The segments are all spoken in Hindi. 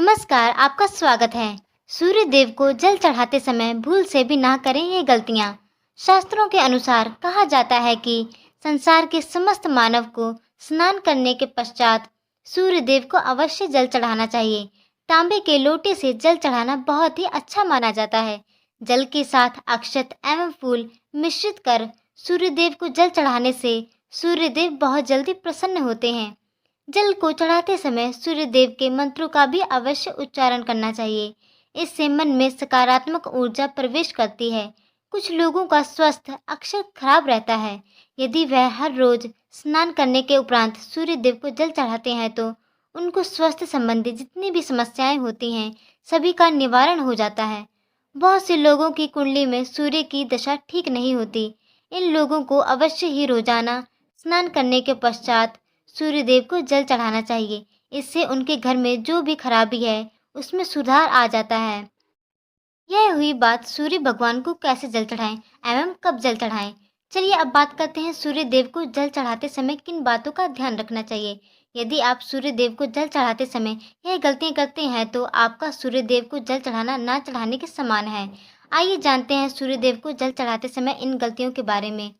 नमस्कार, आपका स्वागत है। सूर्य देव को जल चढ़ाते समय भूल से भी ना करें ये गलतियाँ। शास्त्रों के अनुसार कहा जाता है कि संसार के समस्त मानव को स्नान करने के पश्चात सूर्य देव को अवश्य जल चढ़ाना चाहिए। तांबे के लोटे से जल चढ़ाना बहुत ही अच्छा माना जाता है। जल के साथ अक्षत एवं फूल मिश्रित कर सूर्य देव को जल चढ़ाने से सूर्य देव बहुत जल्दी प्रसन्न होते हैं। जल को चढ़ाते समय सूर्य देव के मंत्रों का भी अवश्य उच्चारण करना चाहिए। इससे मन में सकारात्मक ऊर्जा प्रवेश करती है। कुछ लोगों का स्वास्थ्य अक्सर खराब रहता है। यदि वह हर रोज स्नान करने के उपरांत सूर्य देव को जल चढ़ाते हैं तो उनको स्वास्थ्य संबंधी जितनी भी समस्याएं होती हैं सभी का निवारण हो जाता है। बहुत से लोगों की कुंडली में सूर्य की दशा ठीक नहीं होती। इन लोगों को अवश्य ही रोजाना स्नान करने के पश्चात सूर्य देव को जल चढ़ाना चाहिए। इससे उनके घर में जो भी खराबी है उसमें सुधार आ जाता है। यह हुई बात सूर्य भगवान को कैसे जल चढ़ाएं एवं कब जल चढ़ाएं। चलिए अब बात करते हैं सूर्य देव को जल चढ़ाते समय किन बातों का ध्यान रखना चाहिए। यदि आप सूर्य देव को जल चढ़ाते समय यह गलतियां करते हैं तो आपका सूर्य देव को जल चढ़ाना ना चढ़ाने के समान है। आइए जानते हैं सूर्य देव को जल चढ़ाते समय इन गलतियों के बारे में।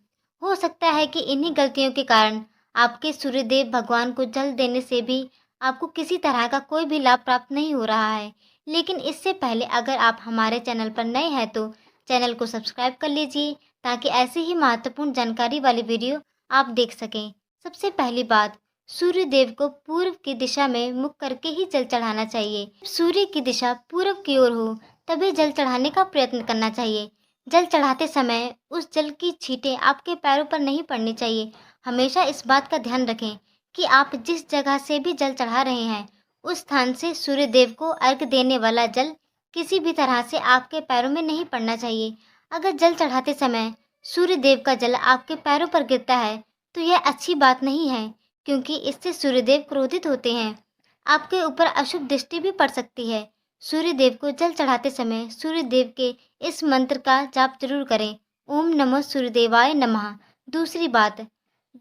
हो सकता है कि इन्हीं गलतियों के कारण आपके सूर्यदेव भगवान को जल देने से भी आपको किसी तरह का कोई भी लाभ प्राप्त नहीं हो रहा है। लेकिन इससे पहले अगर आप हमारे चैनल पर नए हैं तो चैनल को सब्सक्राइब कर लीजिए ताकि ऐसी ही महत्वपूर्ण जानकारी वाली वीडियो आप देख सकें। सबसे पहली बात, सूर्य देव को पूर्व की दिशा में मुख करके ही जल चढ़ाना चाहिए। सूर्य की दिशा पूर्व की ओर हो तभी जल चढ़ाने का प्रयत्न करना चाहिए। जल चढ़ाते समय उस जल की छींटें आपके पैरों पर नहीं पड़नी चाहिए। हमेशा इस बात का ध्यान रखें कि आप जिस जगह से भी जल चढ़ा रहे हैं उस स्थान से सूर्य देव को अर्घ देने वाला जल किसी भी तरह से आपके पैरों में नहीं पड़ना चाहिए। अगर जल चढ़ाते समय सूर्य देव का जल आपके पैरों पर गिरता है तो यह अच्छी बात नहीं है, क्योंकि इससे सूर्य देव क्रोधित होते हैं। आपके ऊपर अशुभ दृष्टि भी पड़ सकती है। सूर्य देव को जल चढ़ाते समय सूर्य देव के इस मंत्र का जाप जरूर करें, ओम नमः सूर्यदेवाय नमः। दूसरी बात,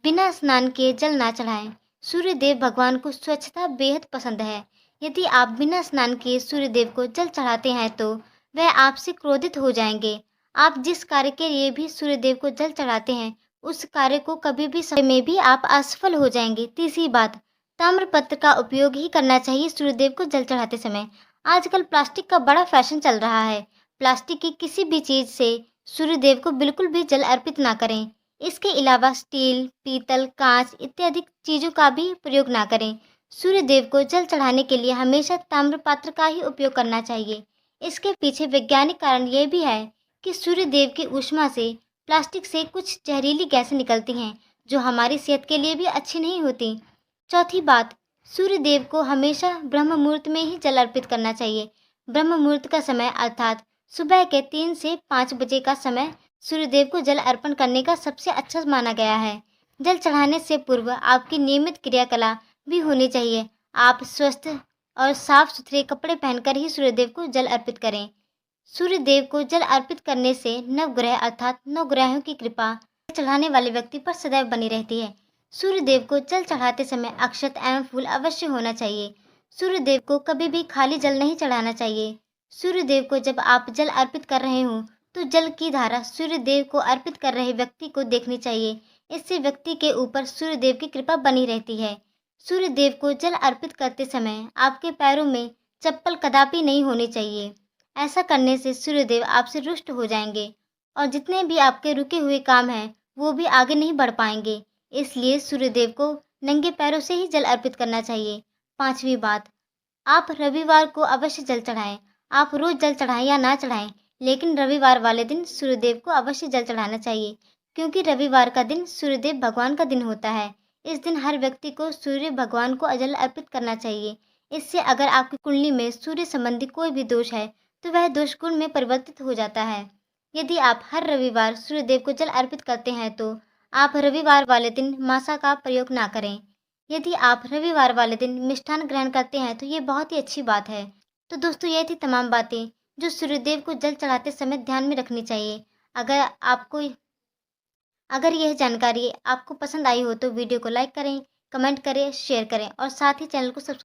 बिना स्नान किए जल ना चढ़ाएं। सूर्य देव भगवान को स्वच्छता बेहद पसंद है। यदि आप बिना स्नान किए सूर्य देव को जल चढ़ाते हैं तो वह आपसे क्रोधित हो जाएंगे। आप जिस कार्य के लिए भी सूर्य देव को जल चढ़ाते हैं उस कार्य को कभी भी समय में भी आप असफल हो जाएंगे। तीसरी बात, ताम्रपत्र का उपयोग ही करना चाहिए सूर्य देव को जल चढ़ाते समय। आजकल प्लास्टिक का बड़ा फैशन चल रहा है। प्लास्टिक की किसी भी चीज से सूर्य देव को बिल्कुल भी जल अर्पित ना करें। इसके अलावा स्टील, पीतल, कांच इत्यादि चीजों का भी प्रयोग ना करें। सूर्य देव को जल चढ़ाने के लिए हमेशा ताम्र पात्र का ही उपयोग करना चाहिए। इसके पीछे वैज्ञानिक कारण यह भी है कि सूर्य देव की ऊष्मा से प्लास्टिक से कुछ जहरीली गैसें निकलती हैं जो हमारी सेहत के लिए भी अच्छी नहीं होती। चौथी बात, सूर्य देव को हमेशा ब्रह्म मुहूर्त में ही जल अर्पित करना चाहिए। ब्रह्म मुहूर्त का समय अर्थात सुबह के 3 से 5 बजे का समय सूर्य देव को जल अर्पण करने का सबसे अच्छा माना गया है। जल चढ़ाने से पूर्व आपकी नियमित क्रियाकलाप भी होनी चाहिए। आप स्वस्थ और साफ सुथरे कपड़े पहनकर ही सूर्य देव को जल अर्पित करें। सूर्य देव को जल अर्पित करने से नवग्रह अर्थात 9 ग्रहों की कृपा चढ़ाने वाले व्यक्ति पर सदैव बनी रहती है। सूर्य देव को जल चढ़ाते समय अक्षत एवं फूल अवश्य होना चाहिए। सूर्य देव को कभी भी खाली जल नहीं चढ़ाना चाहिए। सूर्य देव को जब आप जल अर्पित कर रहे हो तो जल की धारा सूर्य देव को अर्पित कर रहे व्यक्ति को देखनी चाहिए। इससे व्यक्ति के ऊपर सूर्य देव की कृपा बनी रहती है। सूर्य देव को जल अर्पित करते समय आपके पैरों में चप्पल कदापि नहीं होनी चाहिए। ऐसा करने से सूर्य देव आपसे रुष्ट हो जाएंगे और जितने भी आपके रुके हुए काम हैं वो भी आगे नहीं बढ़ पाएंगे। इसलिए सूर्य देव को नंगे पैरों से ही जल अर्पित करना चाहिए। पांचवी बात, आप रविवार को अवश्य जल चढ़ाएं। आप रोज जल चढ़ाएं या ना चढ़ाएं, लेकिन रविवार वाले दिन सूर्यदेव को अवश्य जल चढ़ाना चाहिए, क्योंकि रविवार का दिन सूर्यदेव भगवान का दिन होता है। इस दिन हर व्यक्ति को सूर्य भगवान को जल अर्पित करना चाहिए। इससे अगर आपकी कुंडली में सूर्य संबंधी कोई भी दोष है तो वह दोष गुण में परिवर्तित हो जाता है। यदि आप हर रविवार सूर्यदेव को जल अर्पित करते हैं तो आप रविवार वाले दिन मासा का प्रयोग ना करें। यदि आप रविवार वाले दिन मिष्ठान ग्रहण करते हैं तो ये बहुत ही अच्छी बात है। तो दोस्तों, ये थी तमाम बातें जो सूर्यदेव को जल चढ़ाते समय ध्यान में रखनी चाहिए। अगर यह जानकारी आपको पसंद आई हो तो वीडियो को लाइक करें, कमेंट करें, शेयर करें और साथ ही चैनल को सब्सक्राइब